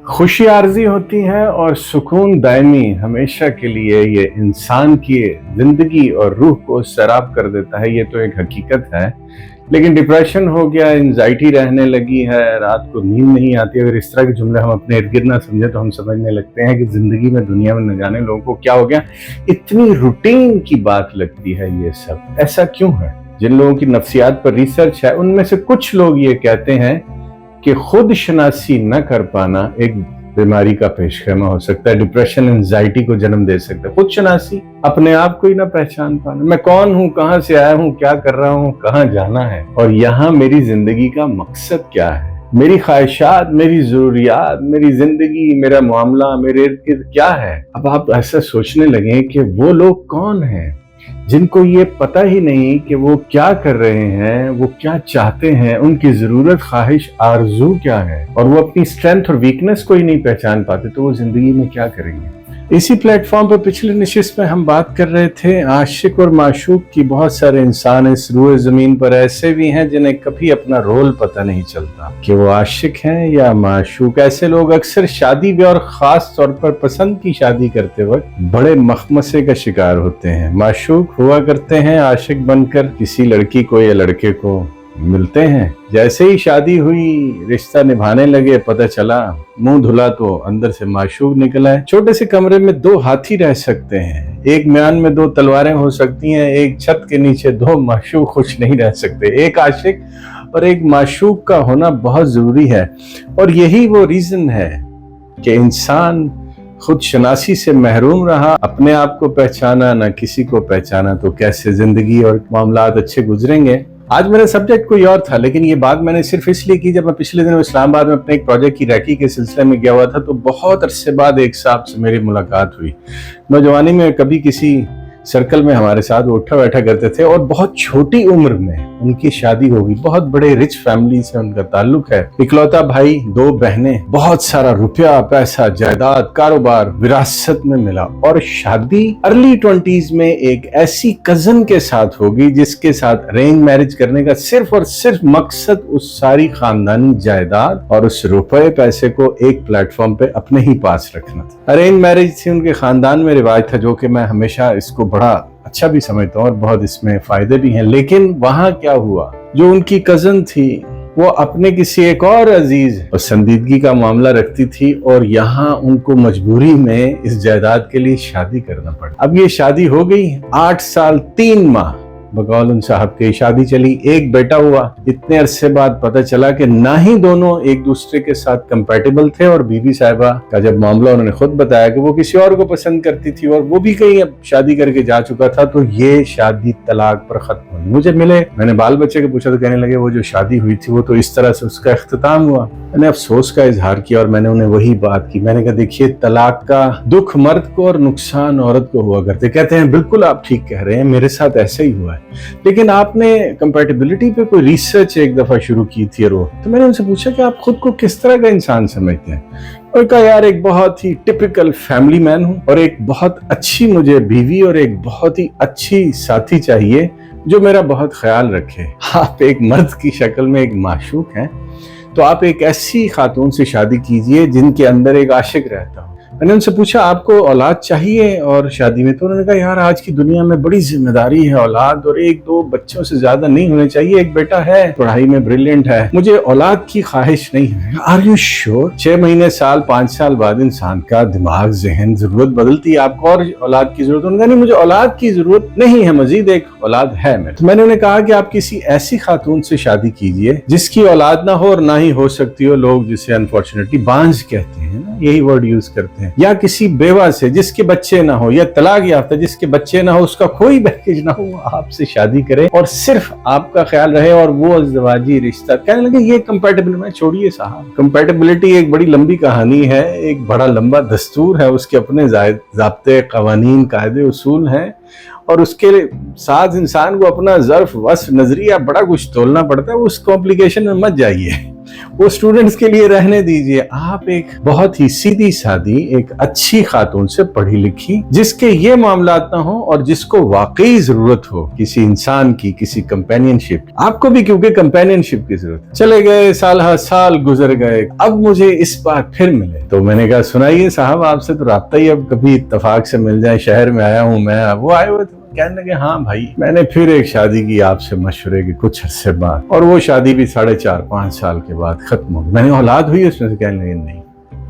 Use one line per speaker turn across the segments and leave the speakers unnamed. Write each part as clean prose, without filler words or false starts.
خوشی عارضی ہوتی ہے اور سکون دائمی ہمیشہ کے لیے یہ انسان کی زندگی اور روح کو سیراب کر دیتا ہے، یہ تو ایک حقیقت ہے۔ لیکن ڈپریشن ہو گیا، انزائٹی رہنے لگی ہے، رات کو نیند نہیں آتی، اگر اس طرح کے جملے ہم اپنے ارد گرد نہ سمجھیں تو ہم سمجھنے لگتے ہیں کہ زندگی میں دنیا میں نہ جانے لوگوں کو کیا ہو گیا، اتنی روٹین کی بات لگتی ہے یہ سب۔ ایسا کیوں ہے؟ جن لوگوں کی نفسیات پر ریسرچ ہے ان میں سے کچھ لوگ یہ کہتے ہیں کہ خود شناسی نہ کر پانا ایک بیماری کا پیش خیمہ ہو سکتا ہے، ڈپریشن انزائٹی کو جنم دے سکتا ہے۔ خود شناسی، اپنے آپ کو ہی نہ پہچان پانا، میں کون ہوں، کہاں سے آیا ہوں، کیا کر رہا ہوں، کہاں جانا ہے، اور یہاں میری زندگی کا مقصد کیا ہے، میری خواہشات، میری ضروریات، میری زندگی، میرا معاملہ، میرے ارد گرد کیا ہے۔ اب آپ ایسا سوچنے لگیں کہ وہ لوگ کون ہیں جن کو یہ پتہ ہی نہیں کہ وہ کیا کر رہے ہیں، وہ کیا چاہتے ہیں، ان کی ضرورت، خواہش، آرزو کیا ہے، اور وہ اپنی اسٹرینتھ اور ویکنس کو ہی نہیں پہچان پاتے، تو وہ زندگی میں کیا کریں گے۔ اسی پلیٹ فارم پر پچھلے نشست میں ہم بات کر رہے تھے عاشق اور معشوق کی۔ بہت سارے انسان اس روئے زمین پر ایسے بھی ہیں جنہیں کبھی اپنا رول پتہ نہیں چلتا کہ وہ عاشق ہیں یا معشوق۔ ایسے لوگ اکثر شادی بھی اور خاص طور پر پسند کی شادی کرتے وقت بڑے مخمصے کا شکار ہوتے ہیں۔ معشوق ہوا کرتے ہیں، عاشق بن کر کسی لڑکی کو یا لڑکے کو ملتے ہیں، جیسے ہی شادی ہوئی، رشتہ نبھانے لگے، پتہ چلا منہ دھلا تو اندر سے معشوق نکلا ہے۔ چھوٹے سے کمرے میں دو ہاتھی رہ سکتے ہیں، ایک میان میں دو تلواریں ہو سکتی ہیں، ایک چھت کے نیچے دو معشوق خوش نہیں رہ سکتے۔ ایک عاشق اور ایک معشوق کا ہونا بہت ضروری ہے، اور یہی وہ ریزن ہے کہ انسان خود شناسی سے محروم رہا، اپنے آپ کو پہچانا، نہ کسی کو پہچانا، تو کیسے زندگی اور معاملات اچھے گزریں گے۔ آج میرا سبجیکٹ کوئی اور تھا، لیکن یہ بات میں نے صرف اس لیے کی، جب میں پچھلے دنوں اسلام آباد میں اپنے ایک پروجیکٹ کی ریکی کے سلسلے میں گیا ہوا تھا تو بہت عرصے بعد ایک صاحب سے میری ملاقات ہوئی۔ نوجوانی میں کبھی کسی سرکل میں ہمارے ساتھ اٹھا بیٹھا کرتے تھے، اور بہت چھوٹی عمر میں ان کی شادی ہو گئی۔ بہت بڑے رچ فیملی سے ان کا تعلق ہے، اکلوتا بھائی، دو بہنیں، بہت سارا روپیہ، پیسہ، جائیداد، کاروبار وراثت میں ملا، اور شادی ارلی 20s میں ایک ایسی کزن کے ساتھ ہوگی جس کے ساتھ ارینج میرج کرنے کا صرف اور صرف مقصد اس ساری خاندانی جائیداد اور اس روپے پیسے کو ایک پلیٹ فارم پہ اپنے ہی پاس رکھنا تھا۔ ارینج میرج تھی، ان کے خاندان میں رواج تھا، جو کہ میں ہمیشہ اس کو بڑا اچھا بھی سمجھتا ہوں اور بہت اس میں فائدے بھی ہیں۔ لیکن وہاں کیا ہوا، جو ان کی کزن تھی وہ اپنے کسی ایک اور عزیز پسندیدگی کا معاملہ رکھتی تھی، اور یہاں ان کو مجبوری میں اس جائیداد کے لیے شادی کرنا پڑا۔ اب یہ شادی ہو گئی، 8 سال 3 ماہ بقول ان صاحب کی شادی چلی، ایک بیٹا ہوا۔ اتنے عرصے بعد پتہ چلا کہ نہ ہی دونوں ایک دوسرے کے ساتھ کمپیٹیبل تھے، اور بی بی صاحبہ کا جب معاملہ انہوں نے خود بتایا کہ وہ کسی اور کو پسند کرتی تھی اور وہ بھی کہیں اب شادی کر کے جا چکا تھا، تو یہ شادی طلاق پر ختم ہوئی۔ مجھے ملے، میں نے بال بچے کو پوچھا تو کہنے لگے وہ جو شادی ہوئی تھی وہ تو اس طرح سے اس کا اختتام ہوا۔ میں نے افسوس کا اظہار کیا اور میں نے انہیں وہی بات کی، میں نے کہا دیکھیے، طلاق کا دکھ مرد کو اور نقصان عورت کو ہوا کرتے۔ کہتے ہیں بالکل آپ ٹھیک کہہ رہے ہیں، میرے ساتھ ایسا ہی ہوا ہے، لیکن آپ نے کمپیٹیبلٹی پہ کوئی ریسرچ ایک دفعہ شروع کی تھی، اور تو میں نے ان سے پوچھا کہ آپ خود کو کس طرح کا انسان سمجھتے ہیں، اور کہا یار ایک بہت ہی ٹپیکل فیملی مین ہوں، اور ایک بہت اچھی مجھے بیوی اور ایک بہت ہی اچھی ساتھی چاہیے جو میرا بہت خیال رکھے۔ آپ ایک مرد کی شکل میں ایک معشوق ہیں، تو آپ ایک ایسی خاتون سے شادی کیجئے جن کے اندر ایک عاشق رہتا ہو۔ میں نے ان سے پوچھا آپ کو اولاد چاہیے اور شادی میں، تو انہوں نے کہا یار آج کی دنیا میں بڑی ذمہ داری ہے، اولاد اور 1-2 بچوں سے زیادہ نہیں ہونے چاہیے، ایک بیٹا ہے، پڑھائی میں بریلینٹ ہے، مجھے اولاد کی خواہش نہیں ہے۔ Are you sure? 6 مہینے، سال، 5 سال بعد انسان کا دماغ، ذہن، ضرورت بدلتی ہے، آپ کو اور اولاد کی ضرورت؟ انہوں نے کہا نہیں، مجھے اولاد کی ضرورت نہیں ہے، مزید ایک اولاد ہے میں۔ تو میں نے انہیں کہا کہ آپ کسی ایسی خاتون سے شادی کیجئے جس کی اولاد نہ ہو اور نہ ہی ہو سکتی ہو، لوگ جسے انفارچونیٹلی بانجھ کہتے ہیں نا، یہی ورڈ یوز کرتے ہیں، یا کسی بیوہ سے جس کے بچے نہ ہو، یا طلاق یافتہ جس کے بچے نہ ہو، اس کا کوئی بیگیج نہ ہو، آپ سے شادی کرے اور صرف آپ کا خیال رہے، اور وہ ازدواجی رشتہ۔ کہنے لگے یہ کمپیٹیبل، میں چھوڑیے صاحب، کمپیٹیبلٹی ایک بڑی لمبی کہانی ہے، ایک بڑا لمبا دستور ہے، اس کے اپنے ضابطے، قوانین، قاعدے، اصول ہیں، اور اس کے ساتھ انسان کو اپنا ظرف، وصف، نظریہ بڑا کچھ تولنا پڑتا ہے، اس کمپلیکیشن میں مت جائیے۔ वो स्टूडेंट्स के लिए रहने दीजिए, आप एक बहुत ही सीधी सादी एक अच्छी खातून से पढ़ी लिखी जिसके ये मामलात ना हो और जिसको वाकई जरूरत हो किसी इंसान की, किसी कंपेनियनशिप, आपको भी क्योंकि कंपेनियनशिप की जरूरत। चले गए साल हर साल गुजर गए, अब मुझे इस बार फिर मिले। तो मैंने कहा सुनाइए साहब, आपसे तो राब्ता ही अब कभी इत्तेफाक से मिल जाए, शहर में आया हूँ मैं। वो आए हुए थे, कहने लगे हाँ भाई मैंने फिर एक शादी की आपसे मशवरे के कुछ अरसे बाद, और वो शादी भी 4.5-5 साल के बाद खत्म हो गई। मैंने औलाद हुई उसमें से, कहने लगे नहीं,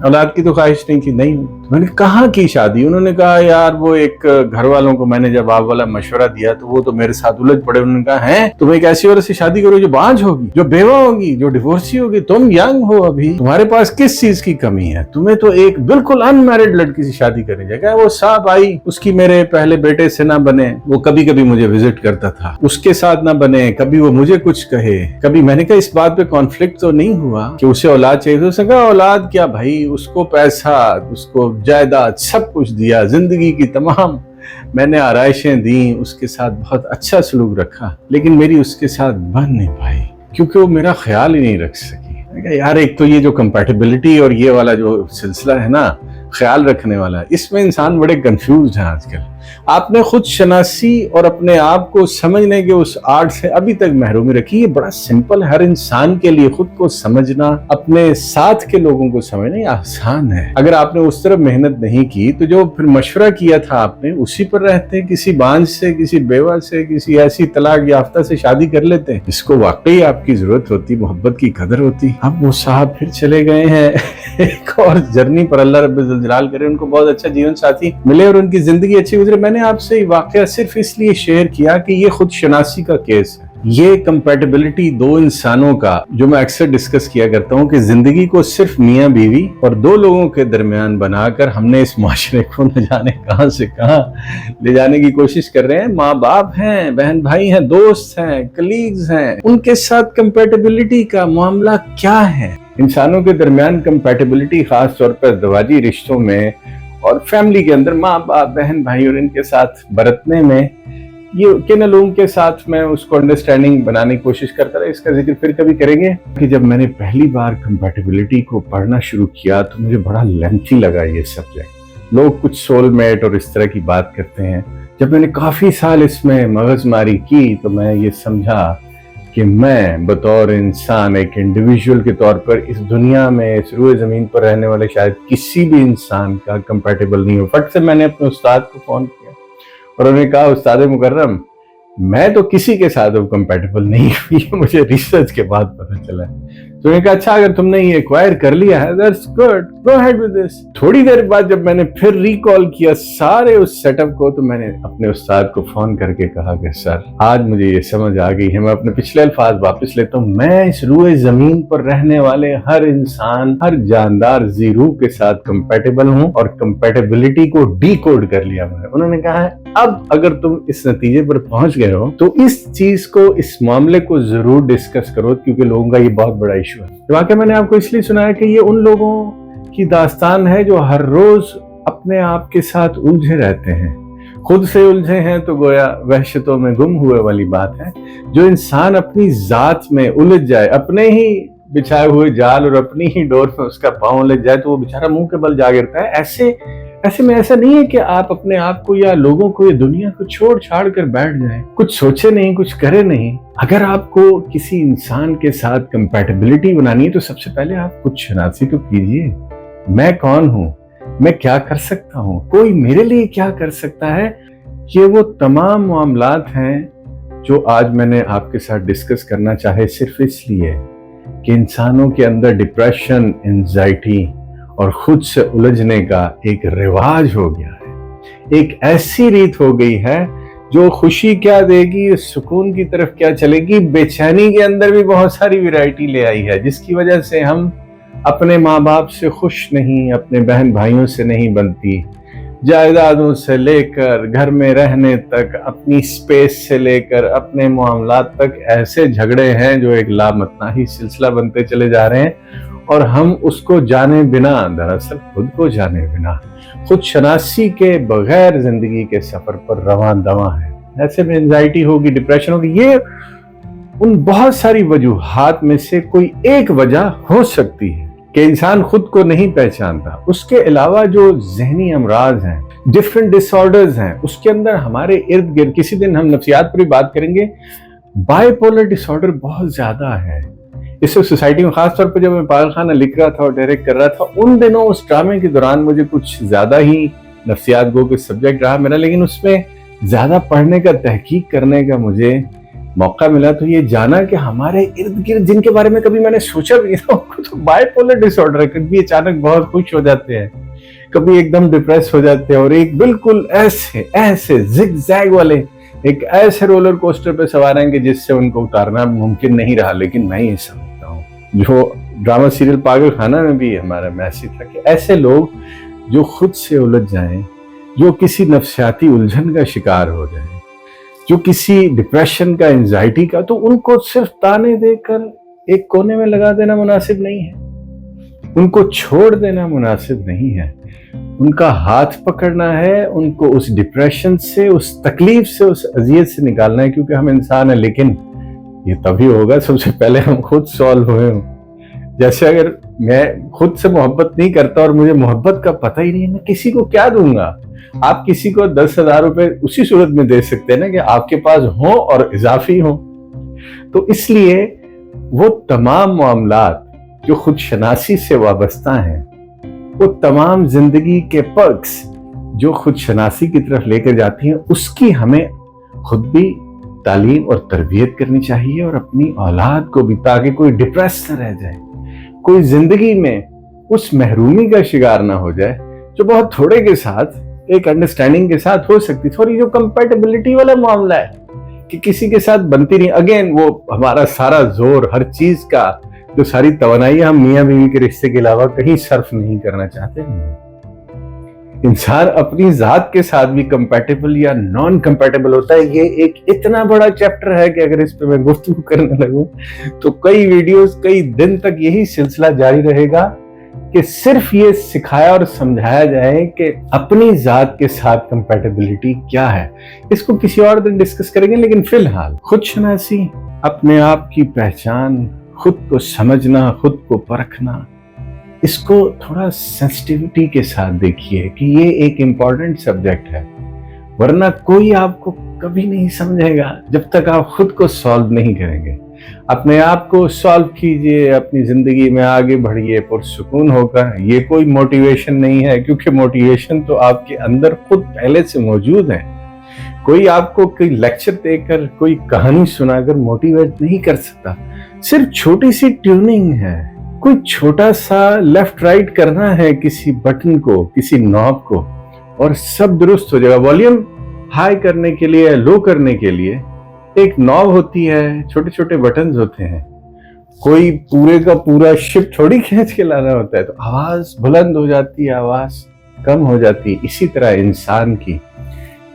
औलाद की तो ख्वाहिश नहीं थी। नहीं, मैंने कहाँ की शादी? उन्होंने कहा यार वो एक घर वालों को मैंने जब आप वाला मशवरा दिया तो वो तो मेरे साथ उलझ पड़े। उन्होंने कहा है तुम एक ऐसी औरत से शादी करो जो बांझ होगी, जो बेवा होगी, जो डिवोर्सी होगी, तुम यंग हो अभी, तुम्हारे पास किस चीज की कमी है, तुम्हें तो एक बिल्कुल अनमैरिड लड़की से शादी करनी चाहिए। वो साहब आई, उसकी मेरे पहले बेटे से ना बने, वो कभी कभी मुझे विजिट करता था, उसके साथ ना बने, कभी वो मुझे कुछ कहे, कभी। मैंने कहा इस बात पे कॉन्फ्लिक्ट तो नहीं हुआ कि उसे औलाद चाहिए? तो उसने कहा औलाद क्या भाई, उसको पैसा, उसको जायदाद सब कुछ दिया, जिंदगी की तमाम मैंने आराइशें दी, उसके साथ बहुत अच्छा सलूक रखा, लेकिन मेरी उसके साथ बन नहीं पाई क्योंकि वो मेरा ख्याल ही नहीं रख सकी। यार एक तो ये जो कंपैटिबिलिटी और ये वाला जो सिलसिला है ना, ख्याल रखने वाला, इसमें इंसान बड़े कंफ्यूज हैं आजकल। आपने खुद शनासी और अपने आप को समझने के उस आर्ट से अभी तक महरूमी रखी। ये बड़ा सिंपल, हर इंसान के लिए खुद को समझना, अपने साथ के लोगों को समझना आसान है। अगर आपने उस तरफ मेहनत नहीं की तो जो फिर मशवरा किया था आपने उसी पर रहते, किसी बांझ से, किसी बेवा से, किसी ऐसी तलाक याफ्ता से शादी कर लेते जिसको वाकई आपकी जरूरत होती, मोहब्बत की कदर होती। अब वो साहब फिर चले गए हैं एक और जर्नी पर, अल्लाह रब्बुल जलाल करे उनको बहुत अच्छा जीवन साथी मिले और उनकी जिंदगी अच्छी गुजरे। मैंने आपसे वाकया सिर्फ इसलिए शेयर किया कि ये खुद शनासी का केस है। ये कंपैटिबिलिटी दो इंसानों का जो मैं अक्सर डिस्कस किया करता हूँ कि जिंदगी को सिर्फ मियाँ बीवी और दो लोगों के दरमियान बनाकर हमने इस माशरे को न जाने कहां से कहां ले जाने की कोशिश कर रहे हैं। माँ बाप हैं, बहन भाई हैं, दोस्त हैं, कलीग्स हैं, उनके साथ कंपैटिबिलिटी का मामला क्या है? इंसानों के दरमियान कंपैटिबिलिटी खास तौर पर दवाजी रिश्तों में और फैमिली के अंदर माँ बाप, बहन भाई और इनके साथ बरतने में, ये किन लोगों के साथ मैं उसको अंडरस्टैंडिंग बनाने की कोशिश करता रहा, इसका जिक्र फिर कभी करेंगे। कि जब मैंने पहली बार कंपैटिबिलिटी को पढ़ना शुरू किया तो मुझे बड़ा लेंथी लगा ये सब्जेक्ट। लोग कुछ सोलमेट और इस तरह की बात करते हैं। जब मैंने काफी साल इसमें मगजमारी की तो मैं ये समझा कि मैं बतौर इंसान, एक इंडिविजुअल के तौर पर इस दुनिया में, इस रूए जमीन पर रहने वाले शायद किसी भी इंसान का कंपैटिबल नहीं हो। फट से मैंने अपने उस्ताद को फोन किया और उन्होंने कहा उस्ताद मुकर्रम मैं तो किसी के साथ अब कंपैटिबल नहीं हुई, मुझे रिसर्च के बाद पता चला। तो उन्होंने कहा अच्छा अगर तुमने ये एक्वायर कर लिया है that's good, go ahead with this. थोड़ी देर बाद जब मैंने फिर रिकॉल किया सारे उस सेटअप को तो मैंने अपने उस्ताद को फोन करके कहा कि सर आज मुझे ये समझ आ गई है, मैं अपने पिछले अल्फाज वापस लेता हूँ, मैं इस रूए जमीन पर रहने वाले हर इंसान, हर जानदार जी रूह के साथ कंपैटिबल हूँ और कंपैटिबिलिटी को डीकोड कर लिया मैंने। उन्होंने कहा है अब अगर तुम इस नतीजे पर पहुंच गए हो तो इस चीज को, इस मामले को जरूर डिस्कस करो क्योंकि लोगों का ये बहुत बड़ा इशू है। वाकई मैंने आपको इसलिए सुनाया कि ये उन लोगों की दास्तान है जो हर रोज अपने आप के साथ उलझे रहते हैं, खुद से उलझे हैं तो गोया वहशतों में गुम हुए वाली बात है। जो इंसान अपनी जात में उलझ जाए, अपने ही बिछाए हुए जाल और अपनी ही डोर में उसका पांव उलझ जाए तो वो बेचारा मुंह के बल जा गिरता है। ऐसे में ऐसा नहीं है कि आप अपने आप को या लोगों को, या दुनिया को छोड़ छाड़ कर बैठ जाएं, कुछ सोचे नहीं, कुछ करे नहीं। अगर आपको किसी इंसान के साथ कंपैटिबिलिटी बनानी है तो सबसे पहले आप कुछ शनासी तो कीजिए। मैं कौन हूं, मैं क्या कर सकता हूं, कोई मेरे लिए क्या कर सकता है। ये वो तमाम मामलात हैं जो आज मैंने आपके साथ डिस्कस करना चाहे सिर्फ इसलिए कि इंसानों के अंदर डिप्रेशन, एंजाइटी और खुद से उलझने का एक रिवाज हो गया है। एक ऐसी रीत हो गई है जो खुशी क्या देगी, सुकून की तरफ क्या चलेगी, बेचैनी के अंदर भी बहुत सारी वैरायटी ले आई है, जिसकी वजह से हम अपने माँ बाप से खुश नहीं, अपने बहन भाइयों से नहीं बनती, जायदादों से लेकर घर में रहने तक, अपनी स्पेस से लेकर अपने मामलात तक ऐसे झगड़े हैं जो एक लामतनाही सिलसिला बनते चले जा रहे हैं और हम उसको जाने बिना, दरअसल खुद को जाने बिना, खुद शनासी के बगैर जिंदगी के सफर पर रवां दवा है। ऐसे में एंजाइटी होगी, डिप्रेशन होगी। ये उन बहुत सारी वजूहात में से कोई एक वजह हो सकती है कि इंसान खुद को नहीं पहचानता। उसके अलावा जो जहनी अमराज हैं, डिफरेंट डिसऑर्डर्स हैं, उसके अंदर हमारे इर्द गिर्द, किसी दिन हम नफ्सियात पर भी बात करेंगे, बाइपोलर डिसऑर्डर बहुत ज्यादा है इस सोसाइटी में। खासतौर पर जब मैं पागलखाना लिख रहा था और डायरेक्ट कर रहा था, उन दिनों उस ड्रामे के दौरान मुझे कुछ ज्यादा ही नफ्सियात गो के सब्जेक्ट रहा मेरा, लेकिन उसमें ज्यादा पढ़ने का, तहकीक करने का मुझे मौका मिला तो ये जाना कि हमारे इर्द गिर्द जिनके बारे में कभी मैंने सोचा भी नहीं था, उनको तो बाइपोलर डिसऑर्डर है। कभी अचानक बहुत खुश हो जाते हैं, कभी एकदम डिप्रेस हो जाते हैं, और एक बिल्कुल ऐसे ऐसे जिग जैग वाले एक ऐसे रोलर कोस्टर पे सवार हैं कि जिससे उनको उतारना मुमकिन नहीं रहा। लेकिन मैं ये समझता हूँ, जो ड्रामा सीरियल पागलखाना में भी हमारा मैसेज था कि ऐसे लोग जो खुद से उलझ जाएं, जो किसी नफ्सियाती उलझन का शिकार हो जाएं, जो किसी डिप्रेशन का, एंजाइटी का, तो उनको सिर्फ ताने देकर एक कोने में लगा देना मुनासिब नहीं है, उनको छोड़ देना मुनासिब नहीं है। उनका हाथ पकड़ना है, उनको उस डिप्रेशन से, उस तकलीफ से, उस अजियत से निकालना है, क्योंकि हम इंसान हैं। लेकिन ये तभी होगा सबसे पहले हम खुद सॉल्व हुए हों। जैसे अगर मैं खुद से मोहब्बत नहीं करता और मुझे मोहब्बत का पता ही नहीं है, मैं किसी को क्या दूंगा? आप किसी को 10,000 रुपए उसी सूरत में दे सकते हैं ना कि आपके पास हो और इजाफी हो। तो इसलिए वो तमाम मामलात जो खुद शनासी से वाबस्ता हैं, वो तमाम जिंदगी के पर्क्स जो खुद शनासी की तरफ लेकर जाती हैं, उसकी हमें खुद भी तालीम और तरबियत करनी चाहिए, और अपनी औलाद को भी, ताकि कोई डिप्रेस न रह जाए, कोई जिंदगी में उस महरूमी का शिकार ना हो जाए जो बहुत थोड़े के साथ, एक अंडरस्टैंडिंग के साथ हो सकती। थोड़ी जो कंपैटिबिलिटी वाला मामला है कि किसी के साथ बनती नहीं, अगेन वो हमारा सारा जोर, हर चीज का जो सारी तवनाई हम मियां बीवी के रिश्ते के अलावा कहीं सर्फ नहीं करना चाहते। इंसान अपनी जात के साथ भी कंपैटिबल या नॉन कंपैटिबल होता है। ये एक इतना बड़ा चैप्टर है कि अगर इस पे मैं गुफ्तगू करने लगूं तो कई वीडियोस, कई दिन तक यही सिलसिला जारी रहेगा कि सिर्फ ये सिखाया और समझाया जाए कि अपनी जात के साथ कंपैटिबिलिटी क्या है। इसको किसी और दिन डिस्कस करेंगे, लेकिन फिलहाल खुद शनासी, अपने आप की पहचान, खुद को समझना, खुद को परखना, इसको थोड़ा सेंसिटिविटी के साथ देखिए कि ये एक इम्पॉर्टेंट सब्जेक्ट है। वरना कोई आपको कभी नहीं समझेगा जब तक आप खुद को सॉल्व नहीं करेंगे। अपने आप को सॉल्व कीजिए, अपनी जिंदगी में आगे बढ़िए पुरसुकून होकर। ये कोई मोटिवेशन नहीं है, क्योंकि मोटिवेशन तो आपके अंदर खुद पहले से मौजूद है। कोई आपको कोई लेक्चर देकर, कोई कहानी सुनाकर मोटिवेट नहीं कर सकता। सिर्फ छोटी सी ट्यूनिंग है, कोई छोटा सा लेफ्ट राइट करना है किसी बटन को, किसी नॉब को, और सब दुरुस्त हो जाएगा। वॉल्यूम हाई करने के लिए, लो करने के लिए एक नॉब होती है, छोटे छोटे बटन्स होते हैं। कोई पूरे का पूरा शिप थोड़ी खींच के लाना होता है, तो आवाज बुलंद हो जाती है, आवाज कम हो जाती है। इसी तरह इंसान की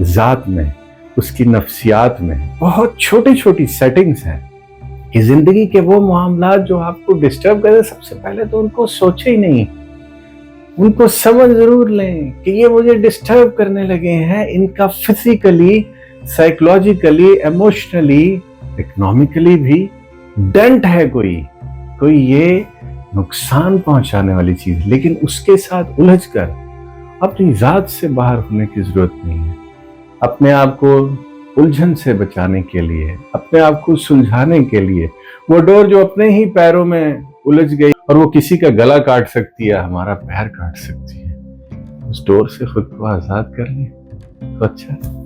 जात में, उसकी नफ्सियात में बहुत छोटी छोटी सेटिंग्स हैं कि जिंदगी के वो मामलात जो आपको डिस्टर्ब करे, सबसे पहले तो उनको सोचे ही नहीं, उनको समझ जरूर लें कि ये मुझे डिस्टर्ब करने लगे हैं। इनका फिजिकली, साइकोलॉजिकली, इमोशनली, इकोनॉमिकली भी डेंट है, कोई ये नुकसान पहुंचाने वाली चीज। लेकिन उसके साथ उलझकर अपनी जात से बाहर होने की जरूरत नहीं है। अपने आप को उलझन से बचाने के लिए, अपने आप को सुलझाने के लिए, वो डोर जो अपने ही पैरों में उलझ गई और वो किसी का गला काट सकती है, हमारा पैर काट सकती है, उस डोर से खुद को आजाद कर लें तो अच्छा है।